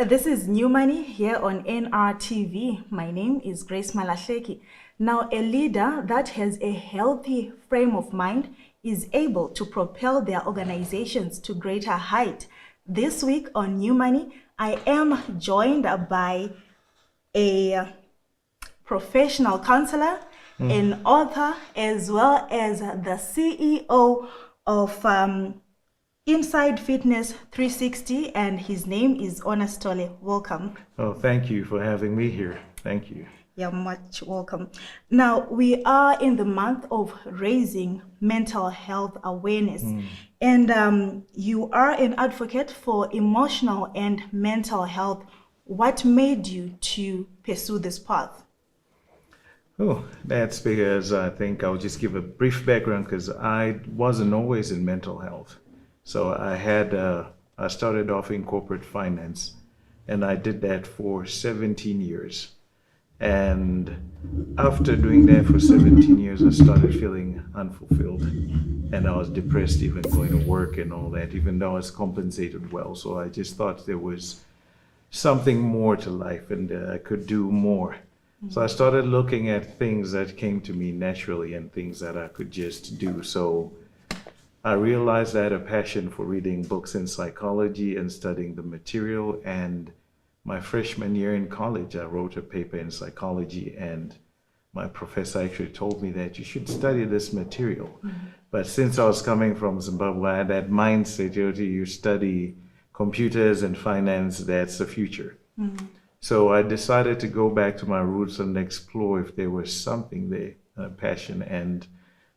This is New Money here on NRTV. My name is Grace Malasheki. Now, a leader that has a healthy frame of mind is able to propel their organizations to greater height. This week on New Money, I am joined by a professional counselor, an author, as well as the CEO of Inside Fitness 360, and his name is Honour.R. Welcome. Oh, thank you for having me here. Thank you. You're much welcome. Now, we are in the month of raising mental health awareness, and you are an advocate for emotional and mental health. What made you to pursue this path? Oh, that's because I think I'll just give a brief background because I wasn't always in mental health. So I started off in corporate finance, and I did that for 17 years. And after doing that for 17 years, I started feeling unfulfilled, and I was depressed even going to work and all that, even though I was compensated well. So I just thought there was something more to life and I could do more. So I started looking at things that came to me naturally and things that I could just do. So I realized I had a passion for reading books in psychology and studying the material. And my freshman year in college, I wrote a paper in psychology, and my professor actually told me that you should study this material. But since I was coming from Zimbabwe, I had that mindset, you study computers and finance, that's the future. So I decided to go back to my roots and explore if there was something there, a passion, and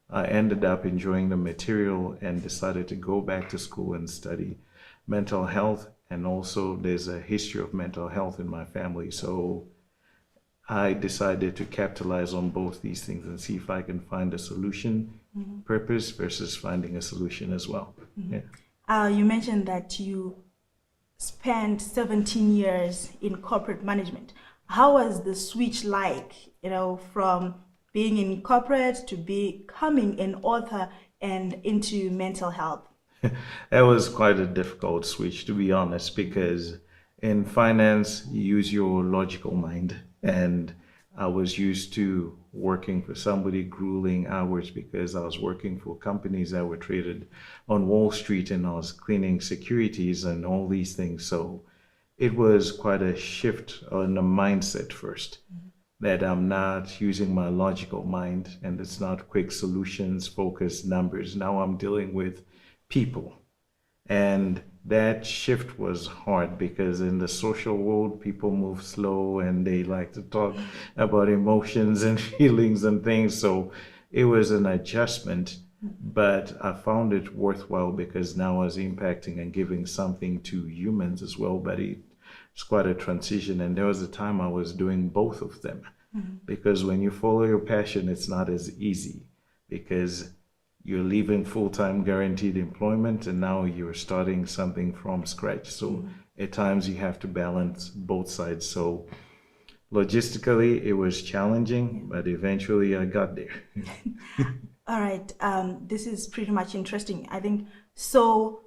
I ended up enjoying the material and decided to go back to school and study mental health. And also there's a history of mental health in my family. So I decided to capitalize on both these things and see if I can find a solution, purpose versus finding a solution as well. Yeah. You mentioned that you spent 17 years in corporate management. How was the switch like, from being in corporate to becoming an author and into mental health? That was quite a difficult switch, to be honest, because in finance, you use your logical mind. And I was used to working for somebody, grueling hours, because I was working for companies that were traded on Wall Street, and I was cleaning securities and all these things. So it was quite a shift on the mindset first, that I'm not using my logical mind, and it's not quick solutions, focused numbers. Now I'm dealing with people. And that shift was hard because in the social world, people move slow and they like to talk about emotions and feelings and things. So it was an adjustment, but I found it worthwhile because now I was impacting and giving something to humans as well. But it's quite a transition. And there was a time I was doing both of them, because when you follow your passion, it's not as easy because you're leaving full-time guaranteed employment and now you're starting something from scratch. So at times you have to balance both sides. So logistically, it was challenging, but eventually I got there. All right. This is pretty much interesting, I think. So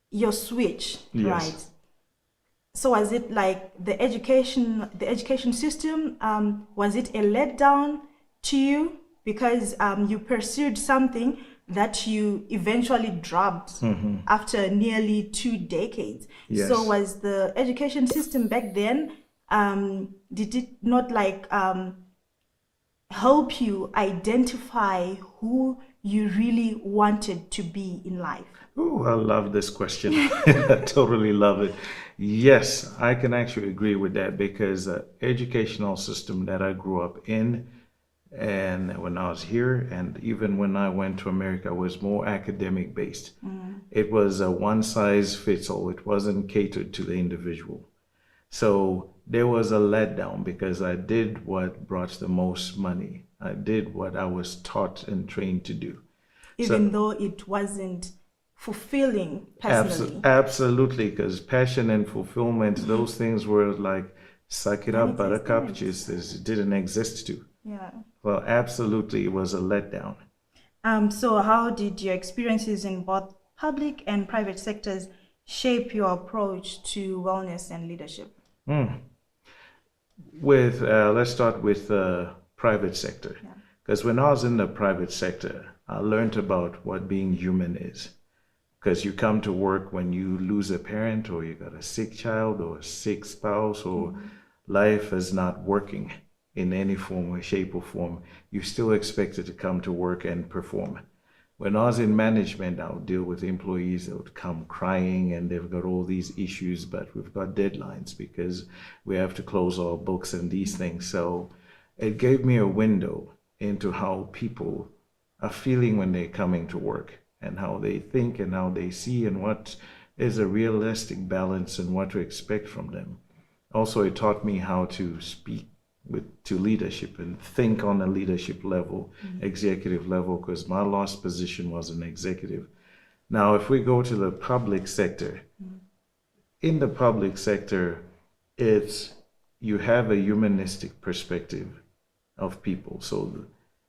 your switch, Yes. right? So was it like the education system, was it a letdown to you? Because you pursued something that you eventually dropped after nearly 2 decades. Yes. So was the education system back then, did it not help you identify who you really wanted to be in life? Oh, I love this question. I totally love it. Yes, I can actually agree with that because the educational system that I grew up in, and when I was here, and even when I went to America, was more academic based. It was a one size fits all. It wasn't catered to the individual. So there was a letdown because I did what brought the most money. I did what I was taught and trained to do. Even though it wasn't fulfilling personally. Absolutely, because passion and fulfillment, those things were like, suck it up, buttercup, just it didn't exist too. Yeah. Well, absolutely, it was a letdown. So how did your experiences in both public and private sectors shape your approach to wellness and leadership? Let's start with the private sector. Yeah. Because when I was in the private sector, I learned about what being human is. Because you come to work when you lose a parent, or you got a sick child, or a sick spouse, or life is not working in any form or shape or form, you're still expected to come to work and perform. When I was in management, I would deal with employees that would come crying and they've got all these issues, but we've got deadlines because we have to close our books and these things. So it gave me a window into how people are feeling when they're coming to work, and how they think and how they see, and what is a realistic balance and what to expect from them. Also, it taught me how to speak to leadership and think on a leadership level, executive level, because my last position was an executive. Now, if we go to the public sector, in the public sector, you have a humanistic perspective of people.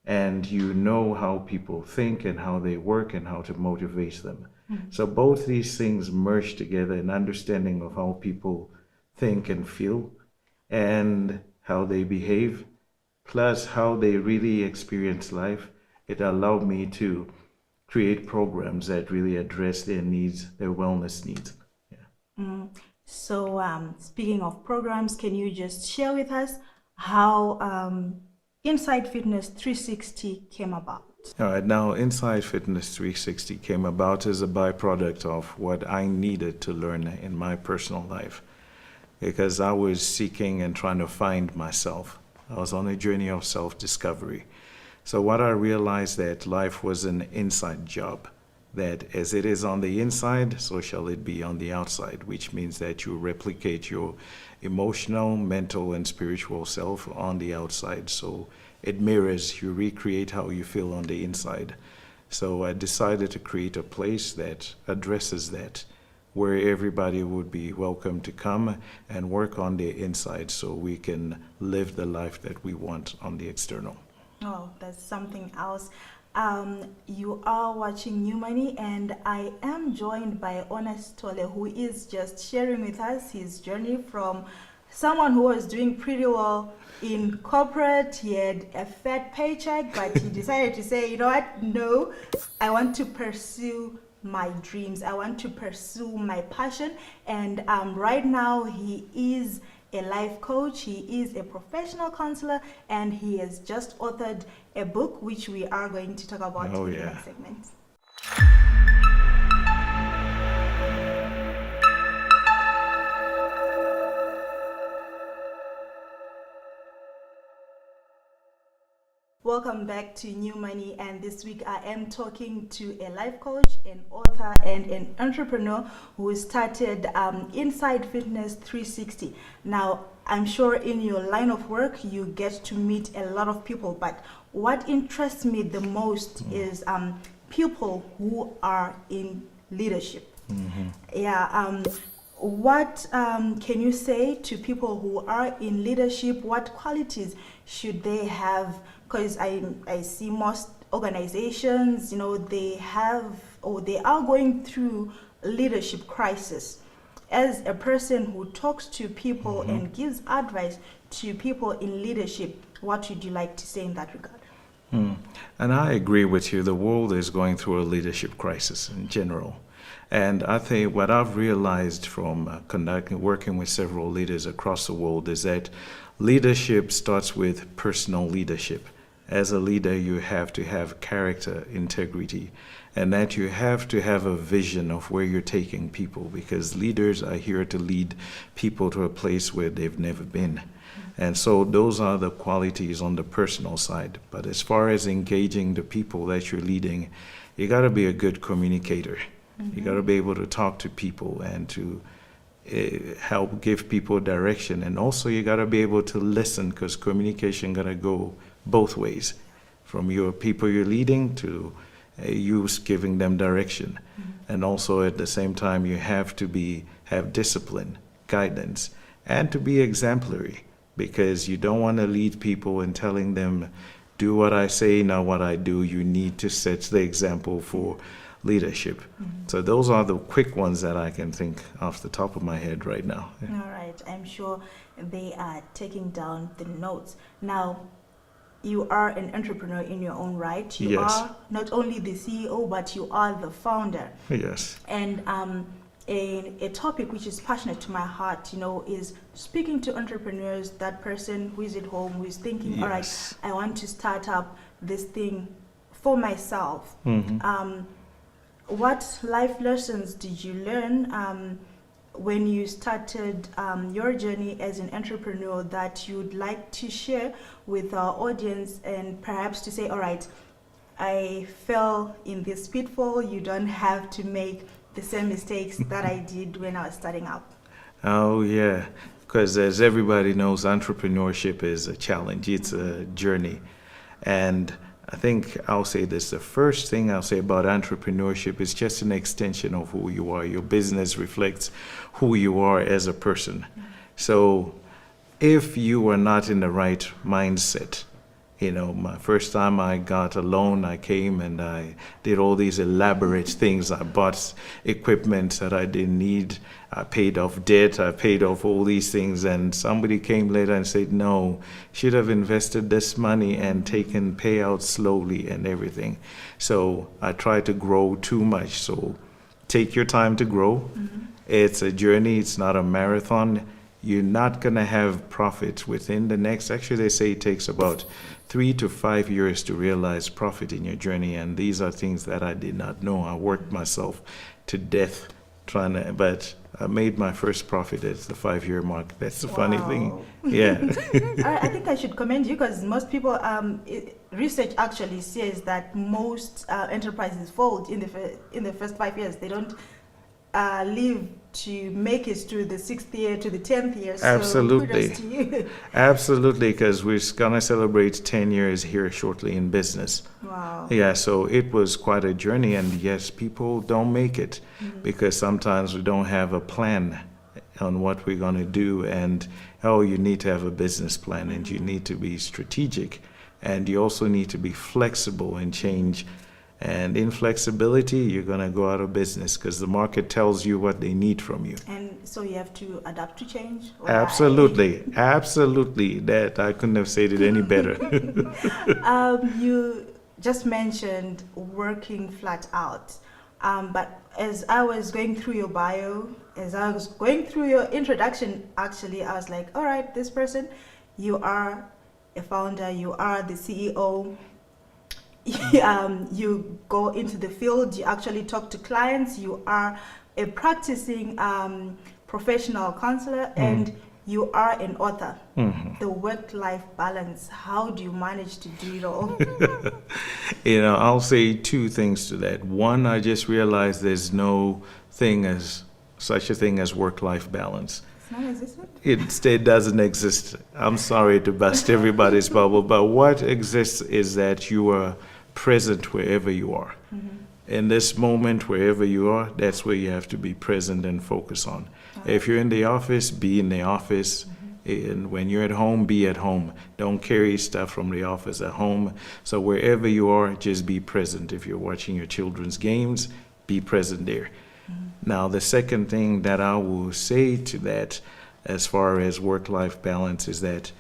And you know how people think and how they work and how to motivate them. So both these things merge together, an understanding of how people think and feel and how they behave, plus how they really experience life. It allowed me to create programs that really address their needs, their wellness needs. Yeah. So speaking of programs, can you just share with us how Inside Fitness 360 came about? All right, now Inside Fitness 360 came about as a byproduct of what I needed to learn in my personal life, because I was seeking and trying to find myself. I was on a journey of self-discovery. So what I realized, that life was an inside job, that as it is on the inside, so shall it be on the outside, which means that you replicate your emotional, mental, and spiritual self on the outside. So it mirrors, you recreate how you feel on the inside. So I decided to create a place that addresses that, where everybody would be welcome to come and work on the inside so we can live the life that we want on the external. Oh, that's something else. You are watching New Money, and I am joined by Honour.R, who is just sharing with us his journey from someone who was doing pretty well in corporate. He had a fat paycheck, but he decided to say, you know what, no, I want to pursue my dreams. I want to pursue my passion. And right now he is a life coach, he is a professional counselor, and he has just authored a book which we are going to talk about in the next segment. Welcome back to New Money, and this week I am talking to a life coach, an author, and an entrepreneur who started Inside Fitness 360. Now, I'm sure in your line of work you get to meet a lot of people, but what interests me the most is people who are in leadership. What can you say to people who are in leadership? What qualities should they have? Because I see most organizations, they have, or they are going through leadership crisis. As a person who talks to people and gives advice to people in leadership, what would you like to say in that regard? And I agree with you. The world is going through a leadership crisis in general. And I think what I've realized from working with several leaders across the world is that leadership starts with personal leadership. As a leader, you have to have character, integrity, and that you have to have a vision of where you're taking people, because leaders are here to lead people to a place where they've never been. And so those are the qualities on the personal side. But as far as engaging the people that you're leading, you got to be a good communicator. You got to be able to talk to people and to help give people direction. And also you got to be able to listen, because communication got to go both ways, from your people you're leading to you giving them direction. And also at the same time, you have to have discipline, guidance, and to be exemplary, because you don't want to lead people and telling them, do what I say, not what I do. You need to set the example for leadership. So those are the quick ones that I can think off the top of my head right now. All right, I'm sure they are taking down the notes. Now, you are an entrepreneur in your own right. You Yes. are not only the CEO, but you are the founder. Yes. And a topic which is passionate to my heart, is speaking to entrepreneurs, that person who is at home, who is thinking, all right, Yes. I want to start up this thing for myself. What life lessons did you learn when you started your journey as an entrepreneur that you'd like to share with our audience, and perhaps to say, all right, I fell in this pitfall, you don't have to make the same mistakes that I did when I was starting up? Oh, yeah. Because as everybody knows, entrepreneurship is a challenge. It's a journey. And I think I'll say this. The first thing I'll say about entrepreneurship is just an extension of who you are. Your business reflects who you are as a person. So if you are not in the right mindset, my first time I got a loan, I came and I did all these elaborate things. I bought equipment that I didn't need. I paid off debt. I paid off all these things. And somebody came later and said, no, should have invested this money and taken payouts slowly and everything. So I tried to grow too much. So take your time to grow. It's a journey. It's not a marathon. You're not going to have profit within the next, actually they say it takes about 3 to 5 years to realize profit in your journey. And these are things that I did not know. I worked myself to death but I made my first profit at the 5-year mark. That's the funny thing. Yeah. I think I should commend you, because most people, research actually says that most enterprises fold in the first 5 years. They don't live to make it to the 6th year, to the 10th year. So Absolutely. kudos to you. Absolutely, because we're going to celebrate 10 years here shortly in business. Wow. Yeah, so it was quite a journey, and yes, people don't make it because sometimes we don't have a plan on what we're going to do, and you need to have a business plan, and you need to be strategic, and you also need to be flexible and change. And in flexibility, you're going to go out of business because the market tells you what they need from you. And so you have to adapt to change? Absolutely. Absolutely. That I couldn't have said it any better. You just mentioned working flat out. But as I was going through your bio, as I was going through your introduction, actually, I was like, all right, this person, you are a founder, you are the CEO. You go into the field, you actually talk to clients, you are a practicing professional counselor, and you are an author. The work-life balance, how do you manage to do it all? I'll say 2 things to that. One, I just realized there's no such a thing as work-life balance. It's non-existent? It doesn't exist. I'm sorry to bust everybody's bubble, but what exists is that you are present wherever you are. In this moment, wherever you are, that's where you have to be present and focus on. If you're in the office, be in the office. And when you're at home, be at home. Don't carry stuff from the office at home. So wherever you are, just be present. If you're watching your children's games, be present there. Now, the second thing that I will say to that, as far as work-life balance, is that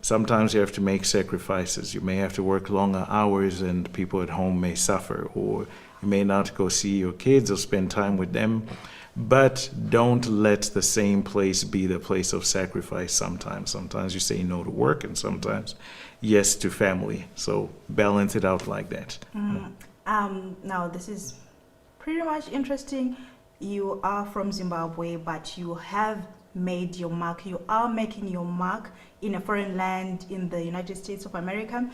sometimes you have to make sacrifices. You may have to work longer hours and people at home may suffer, or you may not go see your kids or spend time with them. But don't let the same place be the place of sacrifice sometimes. Sometimes you say no to work and sometimes yes to family. So balance it out like that. Now, this is pretty much interesting. You are from Zimbabwe, but you have made your mark. You are making your mark in a foreign land in the United States of America.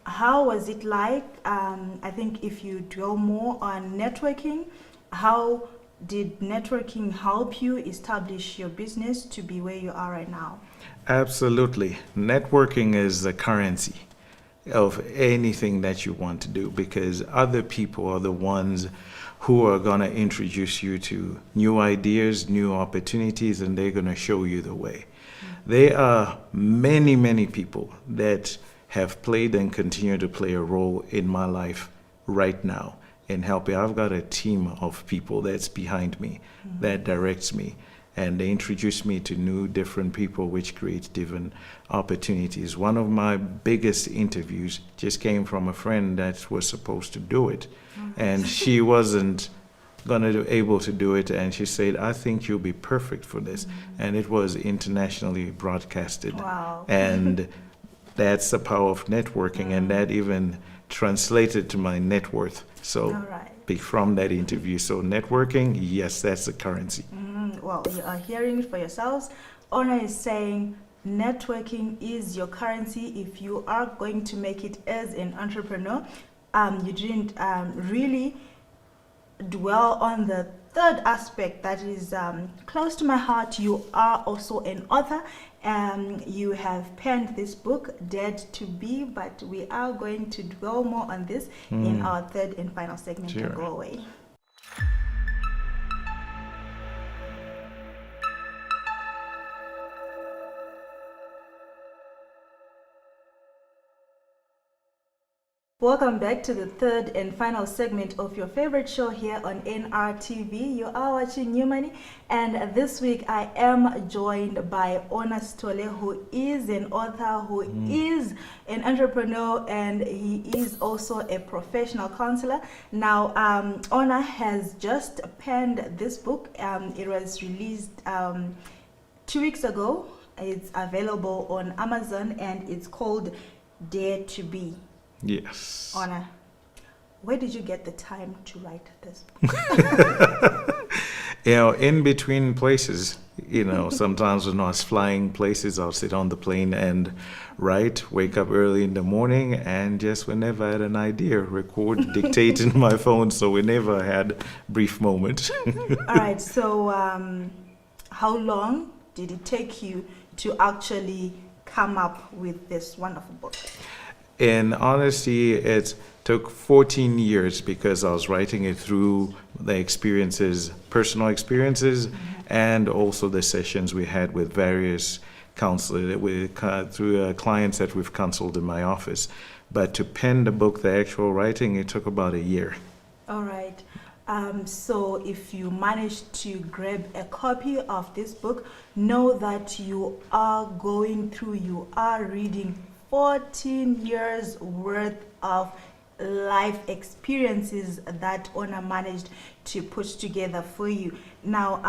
How was it like? I think if you dwell more on networking, how did networking help you establish your business to be where you are right now? Absolutely. Networking is the currency of anything that you want to do, because other people are the ones who are going to introduce you to new ideas, new opportunities, and they're going to show you the way. There are many, many people that have played and continue to play a role in my life right now. in helping. I've got a team of people that's behind me, that directs me, and they introduce me to new, different people, which creates different opportunities. One of my biggest interviews just came from a friend that was supposed to do it, and she wasn't gonna be able to do it, and she said, "I think you'll be perfect for this," and it was internationally broadcasted. Wow. And that's the power of networking, and that even translated to my net worth. So All right. from that interview, so networking, yes, that's the currency. Well, you are hearing it for yourselves. Honour is saying networking is your currency if you are going to make it as an entrepreneur. You didn't really dwell on the third aspect that is close to my heart. You are also an author. You have penned this book, Dared to Be, but we are going to dwell more on this in our third and final segment. Sure. Don't go away. Welcome back to the third and final segment of your favorite show here on Honour TV. You are watching New Money, and this week I am joined by Honour Stole, who is an author, who is an entrepreneur, and he is also a professional counselor. Now, Honour has just penned this book. It was released 2 weeks ago. It's available on Amazon, and it's called Dare to Be. Yes. Honour, where did you get the time to write this book? In between places, sometimes when I was flying places, I'll sit on the plane and write, wake up early in the morning, and just whenever I had an idea, record, dictate in my phone. So we never had brief moments. All right, so how long did it take you to actually come up with this wonderful book? In honesty, it took 14 years because I was writing it through the experiences, personal experiences, and also the sessions we had with various counselors, through clients that we've counseled in my office. But to pen the book, the actual writing, it took about a year. All right. So if you managed to grab a copy of this book, know that you are reading 14 years worth of life experiences that Honour managed to put together for you. Now,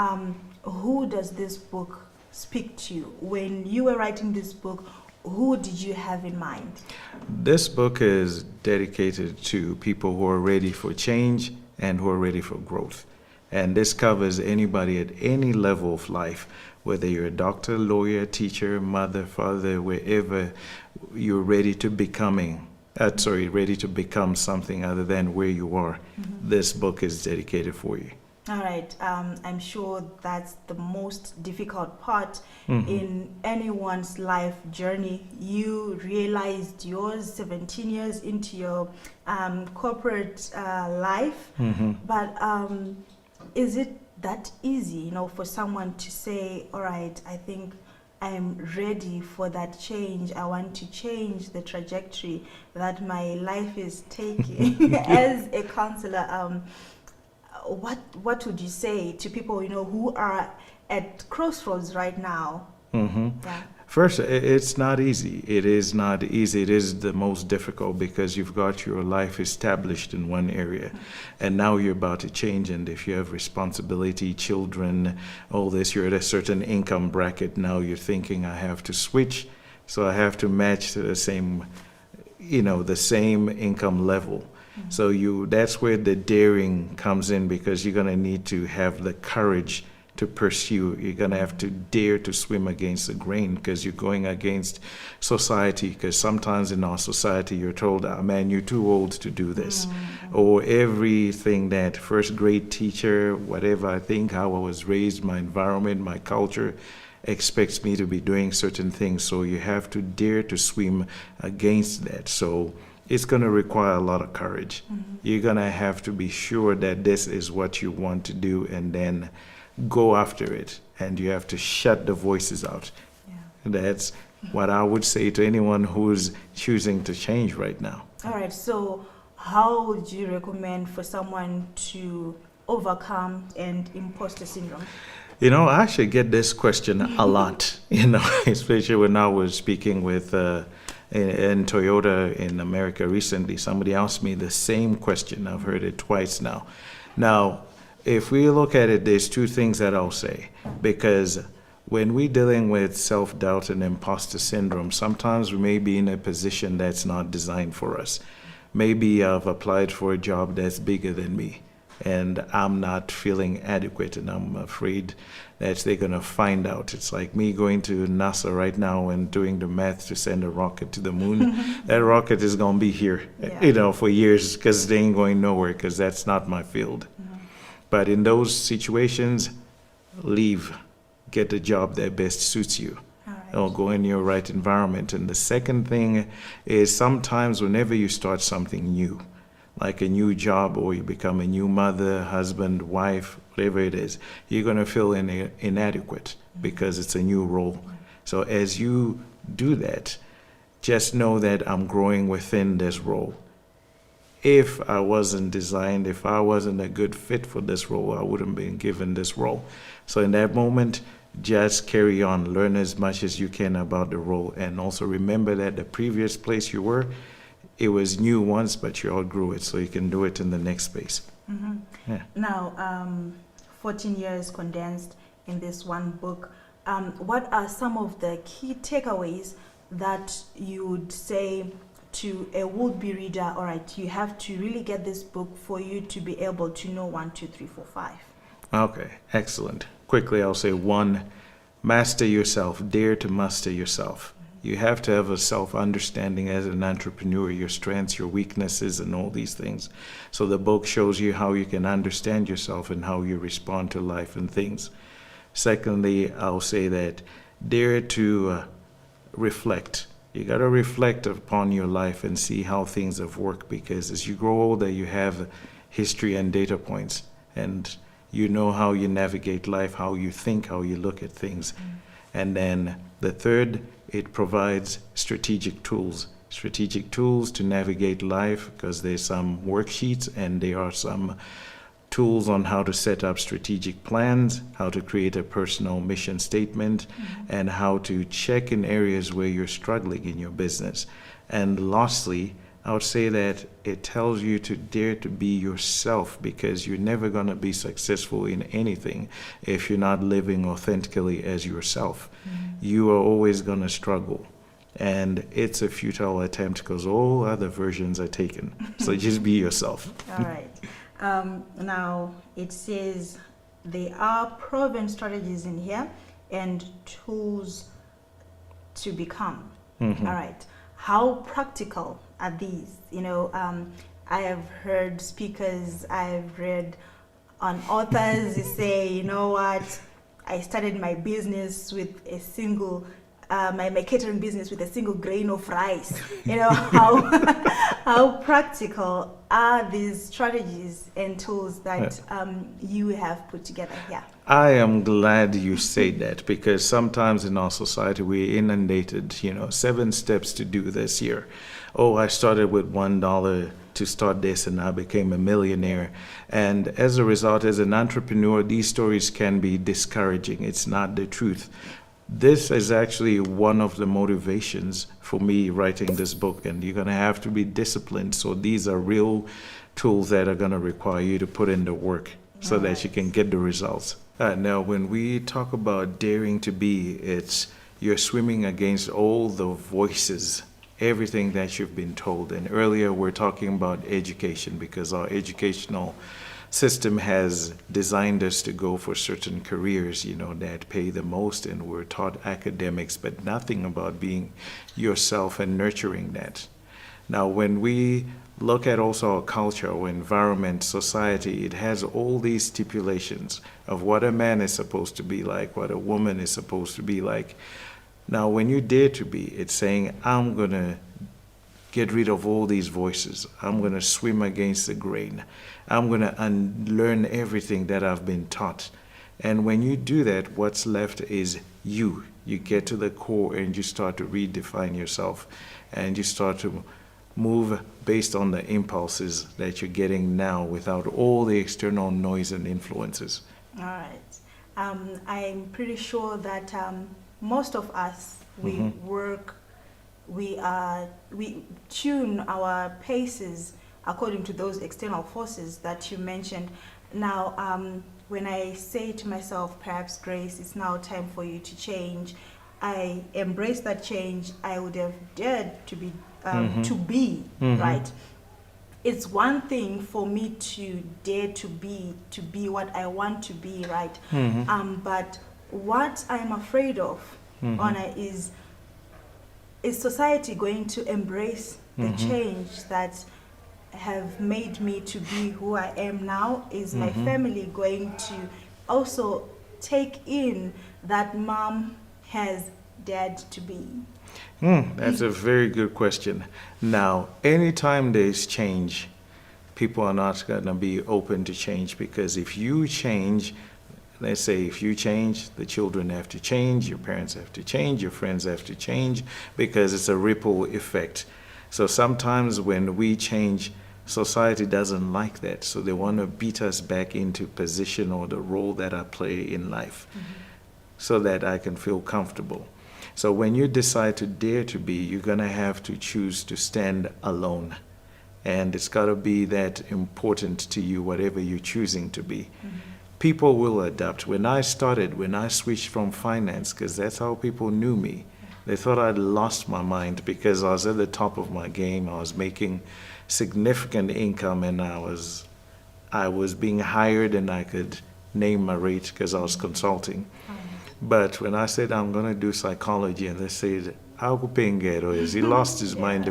who does this book speak to? When you were writing this book, who did you have in mind? This book is dedicated to people who are ready for change and who are ready for growth. And this covers anybody at any level of life, whether you're a doctor, lawyer, teacher, mother, father, wherever you're ready to ready to become something other than where you are. This book is dedicated for you. All right. I'm sure that's the most difficult part in anyone's life journey. You realized yours 17 years into your corporate life, but is it that easy, for someone to say, all right, I think I'm ready for that change. I want to change the trajectory that my life is taking. As a counselor, what would you say to people, who are at crossroads right now? Yeah. First, it's not easy. It is not easy. It is the most difficult because you've got your life established in one area, and now you're about to change. And if you have responsibility, children, all this, you're at a certain income bracket. Now you're thinking, I have to switch, so I have to match to the same, the same income level. So that's where the daring comes in, because you're gonna need to have the courage to pursue. You're gonna have to dare to swim against the grain, because you're going against society. Because sometimes in our society, you're told, man, you're too old to do this, or everything that first grade teacher, whatever I think, how I was raised, my environment, my culture, expects me to be doing certain things. So you have to dare to swim against that. So it's going to require a lot of courage. You're going to have to be sure that this is what you want to do, and then go after it. And you have to shut the voices out. Yeah. That's what I would say to anyone who's choosing to change right now. All right. So how would you recommend for someone to overcome and imposter syndrome? I actually get this question a lot, especially when I was speaking with in Toyota in America recently. Somebody asked me the same question. I've heard it twice now. Now, if we look at it, there's two things that I'll say. Because when we're dealing with self-doubt and imposter syndrome, sometimes we may be in a position that's not designed for us. Maybe I've applied for a job that's bigger than me, and I'm not feeling adequate, and I'm afraid that they're going to find out. It's like me going to NASA right now and doing the math to send a rocket to the moon. That rocket is going to be here, for years, because they ain't going nowhere, because that's not my field. But in those situations, leave, get a job that best suits you. Or go in your right environment. And the second thing is, sometimes whenever you start something new, like a new job, or you become a new mother, husband, wife, whatever it is, you're going to feel inadequate because it's a new role. So as you do that, just know that I'm growing within this role. If I wasn't designed, if I wasn't a good fit for this role, I wouldn't have been given this role. So in that moment, just carry on, learn as much as you can about the role, and also remember that the previous place you were, it was new once, but you outgrew it, so you can do it in the next space. Yeah. Now, 14 years condensed in this one book. What are some of the key takeaways that you would say to a would-be reader? All right, you have to really get this book for you to be able to know 1, 2, 3, 4, 5. Okay, excellent. Quickly, I'll say 1, master yourself, dare to master yourself. You have to have a self-understanding as an entrepreneur, your strengths, your weaknesses, and all these things. So the book shows you how you can understand yourself and how you respond to life and things. Secondly, I'll say that dare to reflect. You got to reflect upon your life and see how things have worked, because as you grow older, you have history and data points, and you know how you navigate life, how you think, how you look at things. And then the third, it provides strategic tools to navigate life, because there's some worksheets and there are some tools on how to set up strategic plans, how to create a personal mission statement, and how to check in areas where you're struggling in your business. And lastly, I would say that it tells you to dare to be yourself, because you're never going to be successful in anything if you're not living authentically as yourself. You are always going to struggle, and it's a futile attempt because all other versions are taken. So just be yourself. All right. Now, it says there are proven strategies in here and tools to become. All right. How practical are these? I have heard speakers, I've read on authors say, you know what, I started my business with a single, my catering business with a single grain of rice. How practical are these strategies and tools that you have put together here? I am glad you say that, because sometimes in our society we're inundated, 7 steps to do this here. Oh, I started with $1 to start this and I became a millionaire. And as a result, as an entrepreneur, these stories can be discouraging. It's not the truth. This is actually one of the motivations for me writing this book, and you're going to have to be disciplined. So these are real tools that are going to require you to put in the work so that you can get the results. Now, when we talk about daring to be, it's you're swimming against all the voices, everything that you've been told. And earlier we're talking about education, because our educational system has designed us to go for certain careers, that pay the most, and we're taught academics, but nothing about being yourself and nurturing that. Now, when we look at also our culture, our environment, society, it has all these stipulations of what a man is supposed to be like, what a woman is supposed to be like. Now, when you dare to be, it's saying, I'm going to get rid of all these voices. I'm going to swim against the grain. I'm going to unlearn everything that I've been taught. And when you do that, what's left is you. You get to the core and you start to redefine yourself, and you start to move based on the impulses that you're getting now without all the external noise and influences. All right. I'm pretty sure that most of us, we work, we tune our paces according to those external forces that you mentioned. Now, when I say to myself, perhaps Grace, it's now time for you to change, I embrace that change. I would have dared to be, right? It's one thing for me to dare to be what I want to be, right? But what I'm afraid of, Honour, is society going to embrace the change that have made me to be who I am now? Is my family going to also take in that mom has dared to be? That's a very good question. Now, anytime there's change, people are not going to be open to change, because if you change, let's say if you change, the children have to change, your parents have to change, your friends have to change, because it's a ripple effect. So sometimes when we change, society doesn't like that. So they want to beat us back into position or the role that I play in life so that I can feel comfortable. So when you decide to dare to be, you're going to have to choose to stand alone. And it's got to be that important to you, whatever you're choosing to be. People will adapt. When I switched from finance, because that's how people knew me, they thought I'd lost my mind because I was at the top of my game. I was making significant income, and I was being hired, and I could name my rate because I was consulting. But when I said I'm going to do psychology, and they said, he lost his mind.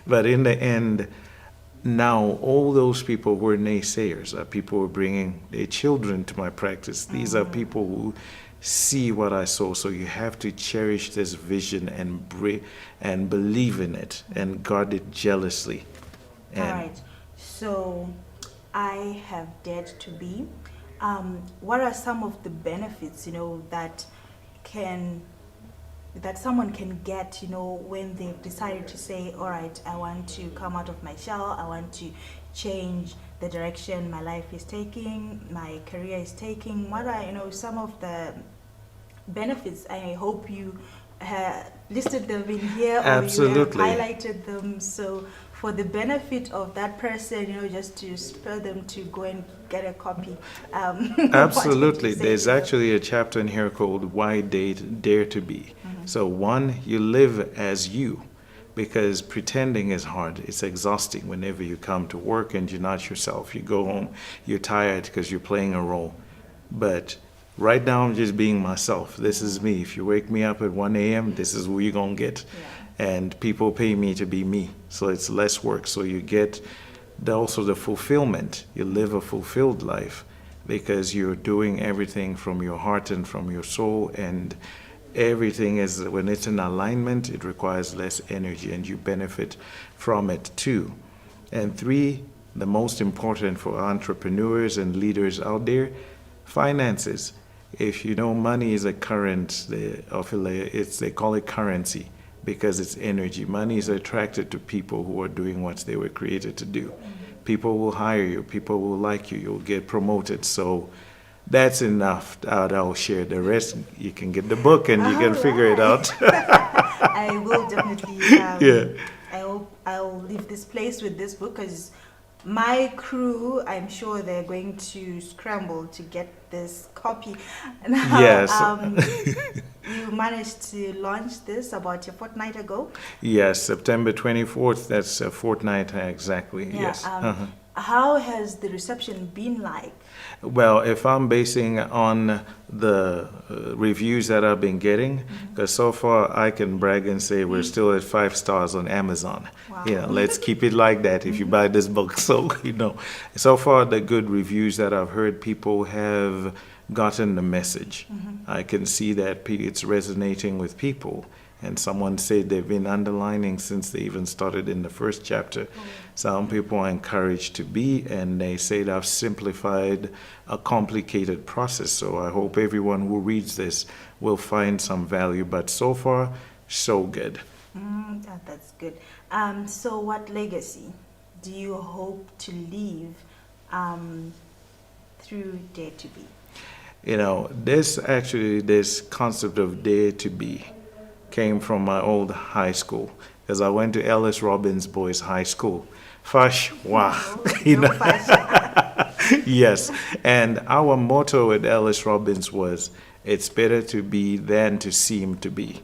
But in the end, now all those people were naysayers. People were bringing their children to my practice. These are people who see what I saw. So you have to cherish this vision and believe in it and guard it jealously. All right. So I have dared to be. What are some of the benefits, that someone can get, when they've decided to say, all right, I want to come out of my shell, I want to change the direction my life is taking, my career is taking? What are, some of the benefits? I hope you have listed them in here, or Absolutely. you have highlighted them. So for the benefit of that person, just to spur them to go and get a copy. Absolutely. There's actually a chapter in here called Why Dare to Be. So one, you live as you, because pretending is hard. It's exhausting whenever you come to work and you're not yourself. You go home, you're tired because you're playing a role. But right now I'm just being myself. This is me. If you wake me up at 1 a.m., this is who you're going to get. And people pay me to be me. So it's less work. So you get also the fulfillment. You live a fulfilled life because you're doing everything from your heart and from your soul, and everything is, when it's in alignment, it requires less energy and you benefit from it too. And 3, the most important for entrepreneurs and leaders out there, finances. If you know, money is a current, they call it currency because it's energy. Money is attracted to people who are doing what they were created to do. People will hire you, people will like you, you'll get promoted. So that's enough. I'll share the rest. You can get the book and you can figure it out. I will definitely. I'll leave this place with this book, because my crew, I'm sure they're going to scramble to get this copy. Now, Yes. You managed to launch this about a fortnight ago? Yes, September 24th. That's a fortnight exactly. Yeah, yes. How has the reception been like? Well, if I'm basing on the reviews that I've been getting, because so far I can brag and say we're still at 5 stars on Amazon. Wow. Let's keep it like that if you buy this book. So, so far the good reviews that I've heard, people have gotten the message. I can see that it's resonating with people. And someone said they've been underlining since they even started in the first chapter. Some people are encouraged to be, and they say that I've simplified a complicated process. So I hope everyone who reads this will find some value. But so far, so good. That's good. So what legacy do you hope to leave through Dare to Be? You know, this concept of dare to be came from my old high school because I went to Ellis Robbins Boys High School. Fash, wow, you No know. fashion. Yes, and our motto at Ellis Robbins was, "It's better to be than to seem to be."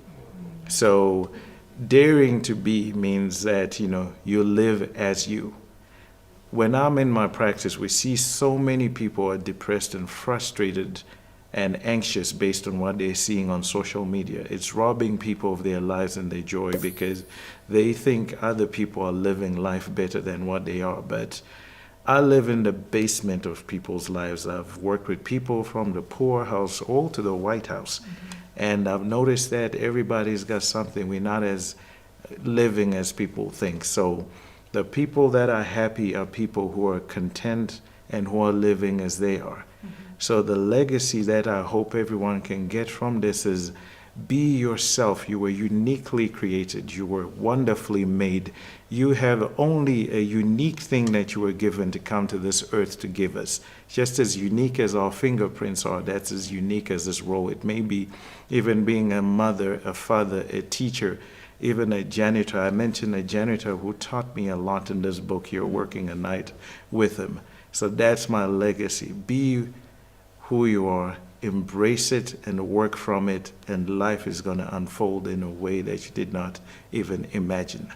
So, daring to be means that you live as you. When I'm in my practice, we see so many people are depressed and frustrated and anxious based on what they're seeing on social media. It's robbing people of their lives and their joy because they think other people are living life better than what they are. But I live in the basement of people's lives. I've worked with people from the poorhouse all to the White House. And I've noticed that everybody's got something. We're not as living as people think. So the people that are happy are people who are content and who are living as they are. So the legacy that I hope everyone can get from this is be yourself. You were uniquely created. You were wonderfully made. You have only a unique thing that you were given to come to this earth to give us. Just as unique as our fingerprints are, that's as unique as this role. It may be even being a mother, a father, a teacher, even a janitor. I mentioned a janitor who taught me a lot in this book. You're working a night with him. So that's my legacy. Be who you are, embrace it and work from it, and life is going to unfold in a way that you did not even imagine.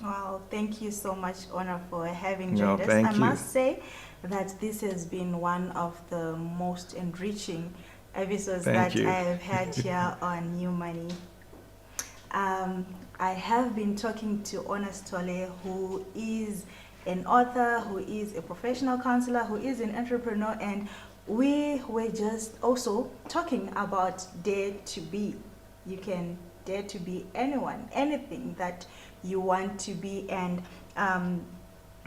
Wow, thank you so much, Honour, for having No, joined us. thank I you. must say that this has been one of the most enriching episodes Thank that you. I have had here on New Money. I have been talking to Honour Stole, who is an author, who is a professional counselor, who is an entrepreneur, and we were just also talking about dare to be. You can dare to be anyone, anything that you want to be, and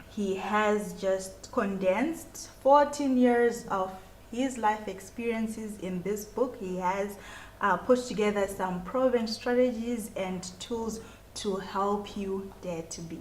he has just condensed 14 years of his life experiences in this book. He has put together some proven strategies and tools to help you dare to be.